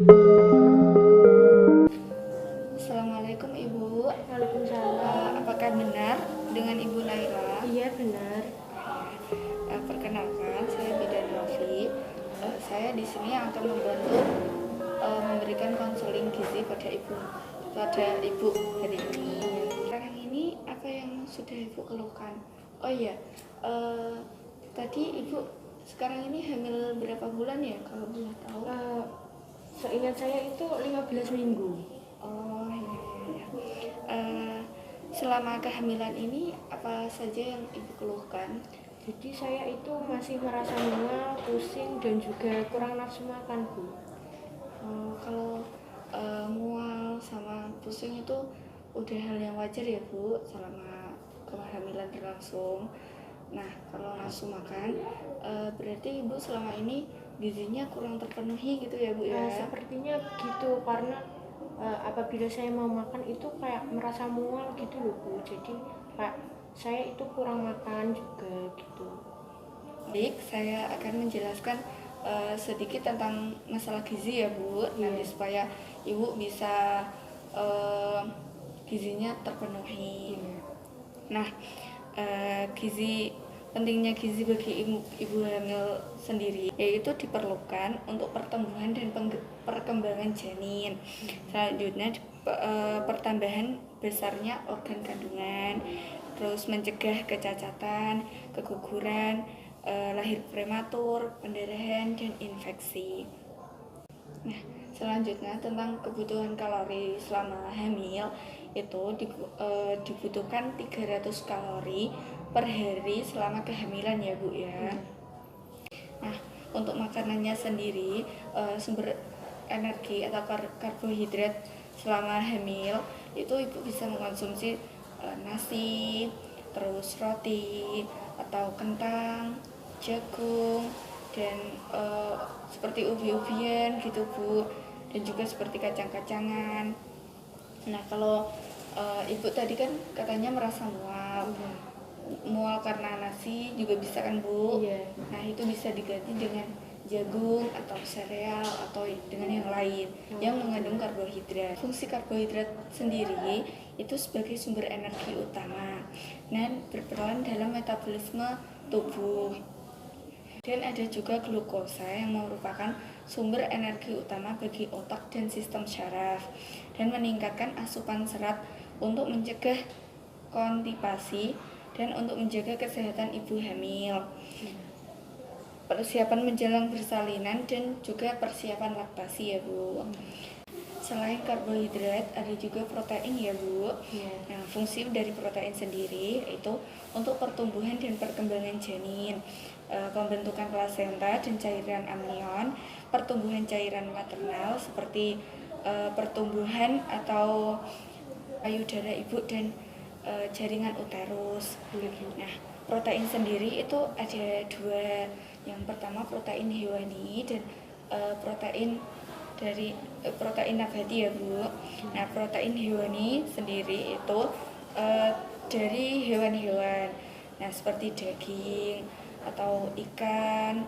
Assalamualaikum Ibu. Waalaikumsalam. Apakah benar dengan Ibu Naila? Iya benar. Perkenalkan, saya Bidan Novi. Saya di sini akan membantu memberikan konseling gizi pada Ibu hari ini. Sekarang ini apa yang sudah Ibu keluhkan? Oh iya, tadi Ibu sekarang ini hamil berapa bulan ya kalau boleh tahu? Seingat saya itu 15 minggu. Oh iya. Selama kehamilan ini apa saja yang Ibu keluhkan? Jadi saya itu masih merasa mual, pusing, dan juga kurang nafsu makan, Bu. Kalau mual sama pusing itu udah hal yang wajar ya Bu selama kehamilan berlangsung. Nah kalau nafsu makan berarti Ibu selama ini gizinya kurang terpenuhi gitu ya Bu ya? Sepertinya begitu karena apabila saya mau makan itu kayak merasa mual gitu loh, Bu. Jadi kayak saya itu kurang makan juga gitu. Baik, saya akan menjelaskan sedikit tentang masalah gizi ya Bu, nanti supaya Ibu bisa gizinya terpenuhi. Nah, pentingnya gizi bagi ibu hamil sendiri yaitu diperlukan untuk pertumbuhan dan perkembangan janin. Selanjutnya pertambahan besarnya organ kandungan, terus mencegah kecacatan, keguguran, lahir prematur, pendarahan, dan infeksi. Nah, selanjutnya tentang kebutuhan kalori selama hamil itu dibutuhkan 300 kalori per hari selama kehamilan ya Bu ya. Nah, untuk makanannya sendiri sumber energi atau karbohidrat selama hamil itu Ibu bisa mengkonsumsi nasi, terus roti atau kentang, jagung, dan seperti ubi-ubian gitu Bu, dan juga seperti kacang-kacangan. Nah kalau Ibu tadi kan katanya merasa mual karena nasi juga bisa kan Bu? Iya. Nah itu bisa diganti dengan jagung atau sereal atau dengan yang lain yang mengandung karbohidrat. Fungsi karbohidrat sendiri itu sebagai sumber energi utama dan berperan dalam metabolisme tubuh. Dan ada juga glukosa yang merupakan sumber energi utama bagi otak dan sistem syaraf dan meningkatkan asupan serat untuk mencegah konstipasi dan untuk menjaga kesehatan ibu hamil. Persiapan menjelang persalinan dan juga persiapan laktasi ya Bu. Selain karbohidrat ada juga protein ya Bu. Nah, fungsi dari protein sendiri itu untuk pertumbuhan dan perkembangan janin, pembentukan plasenta dan cairan amnion, pertumbuhan cairan maternal seperti pertumbuhan atau payudara ibu dan jaringan uterus. Nah, protein sendiri itu ada dua. Yang pertama protein hewani dan protein nabati ya Bu. Nah, protein hewani sendiri itu dari hewan-hewan. Nah, seperti daging atau ikan,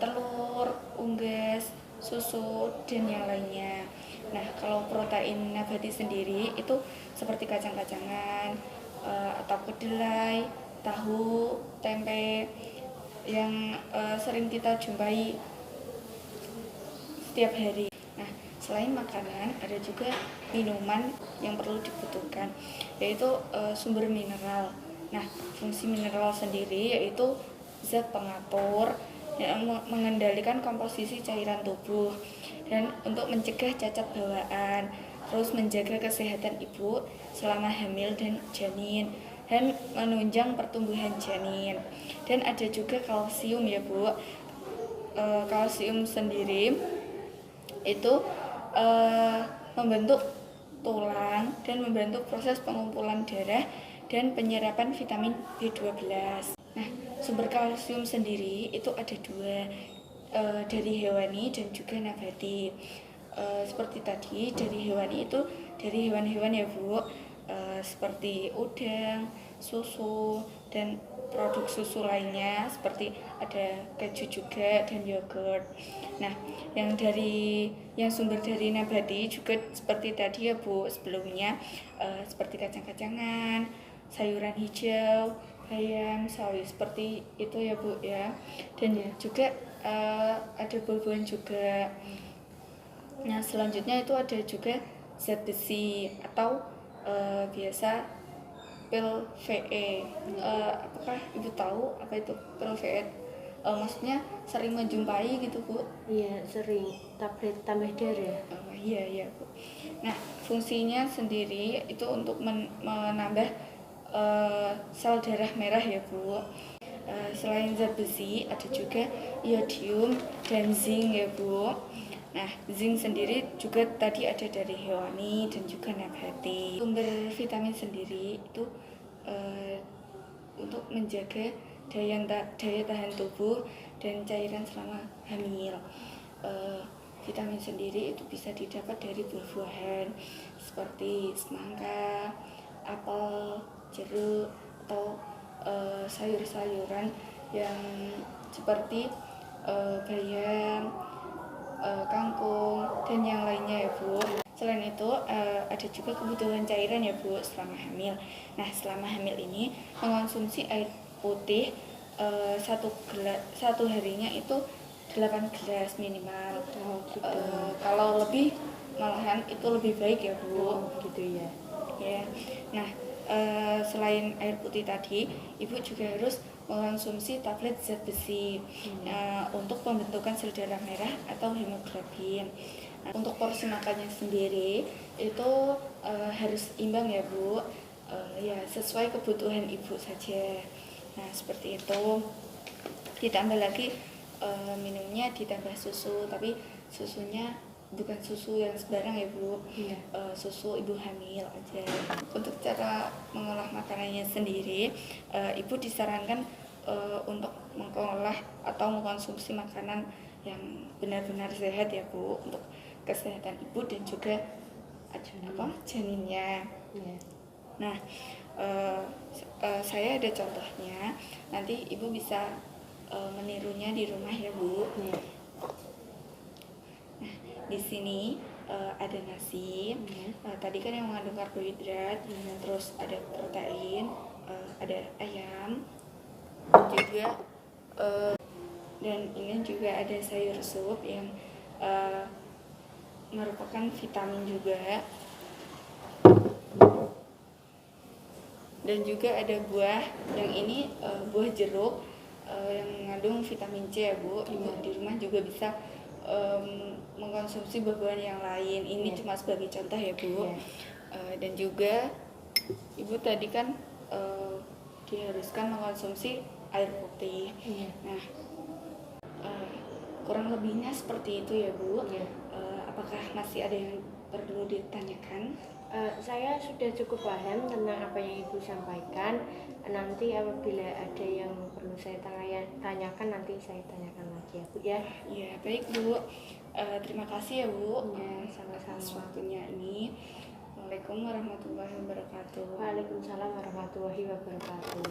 telur, unggas, susu, dan yang lainnya. Nah, kalau protein nabati sendiri itu seperti kacang-kacangan atau kedelai, tahu, tempe yang sering kita jumpai setiap hari. Nah, selain makanan ada juga minuman yang perlu dibutuhkan yaitu sumber mineral. Nah, fungsi mineral sendiri yaitu zat pengatur yang mengendalikan komposisi cairan tubuh dan untuk mencegah cacat bawaan, terus menjaga kesehatan ibu selama hamil dan janin dan menunjang pertumbuhan janin. Dan ada juga kalsium ya Bu. Kalsium sendiri itu membentuk tulang dan membantu proses pengumpulan darah dan penyerapan vitamin B12. Nah, sumber kalsium sendiri itu ada dua, dari hewani dan juga nabati. Seperti tadi dari hewani itu dari hewan-hewan ya Bu, seperti udang, susu dan produk susu lainnya seperti ada keju juga dan yogurt. Nah, yang sumber dari nabati juga seperti tadi ya Bu sebelumnya, seperti kacang-kacangan, sayuran hijau, bayam, sawi seperti itu ya Bu ya. Dan juga ada buah-buahan juga. Nah, selanjutnya itu ada juga zat besi atau biasa pil VE. Apakah Ibu tahu apa itu pil VE? Maksudnya sering menjumpai gitu Bu? Iya, sering tablet tambah darah. Iya Bu. Nah, fungsinya sendiri itu untuk menambah sel darah merah ya Bu. Selain zat besi ada juga iodium dan zinc ya Bu. Nah, zinc sendiri juga tadi ada dari hewani dan juga nabati. Sumber vitamin sendiri itu untuk menjaga daya tahan tubuh dan cairan selama hamil. Vitamin sendiri itu bisa didapat dari buah-buahan seperti semangka, apel, jeruk, atau sayur-sayuran yang seperti bayam, kangkung, dan yang lainnya ya Bu. Selain itu ada juga kebutuhan cairan ya Bu selama hamil. Nah, selama hamil ini mengonsumsi air putih satu harinya itu 8 gelas minimal. Kalau lebih malahan itu lebih baik ya Bu. Gitu ya. Ya. Nah, selain air putih tadi, Ibu juga harus mengonsumsi tablet zat besi untuk pembentukan sel darah merah atau hemoglobin. Untuk porsi makannya sendiri itu harus imbang ya Bu, ya sesuai kebutuhan Ibu saja. Nah, seperti itu. Ditambah lagi minumnya ditambah susu, tapi susunya bukan susu yang sembarang ya Bu, susu ibu hamil aja. Untuk cara mengolah makanannya sendiri, Ibu disarankan untuk mengolah atau mengkonsumsi makanan yang benar-benar sehat ya Bu, untuk kesehatan Ibu dan juga janinnya. Nah, saya ada contohnya, nanti Ibu bisa menirunya di rumah ya Bu. Nah, di sini ada nasi, tadi kan yang mengandung karbohidrat, terus ada protein, ada ayam, juga dan ini juga ada sayur sup yang merupakan vitamin juga, dan juga ada buah yang ini buah jeruk yang mengandung vitamin C ya Bu. Ibu di rumah juga bisa mengkonsumsi buah-buahan yang lain. Ini cuma sebagai contoh ya Bu. Dan juga Ibu tadi kan diharuskan mengkonsumsi air putih. Nah, kurang lebihnya seperti itu ya Bu. Apakah masih ada yang perlu ditanyakan? Saya sudah cukup paham tentang apa yang Ibu sampaikan. Nanti apabila ada yang perlu saya tanyakan, nanti saya tanyakan lagi ya Bu ya. Ya, baik Bu. Terima kasih ya Bu. Sama-sama. Atas waktunya ini. Assalamualaikum warahmatullahi wabarakatuh. Waalaikumsalam warahmatullahi wabarakatuh.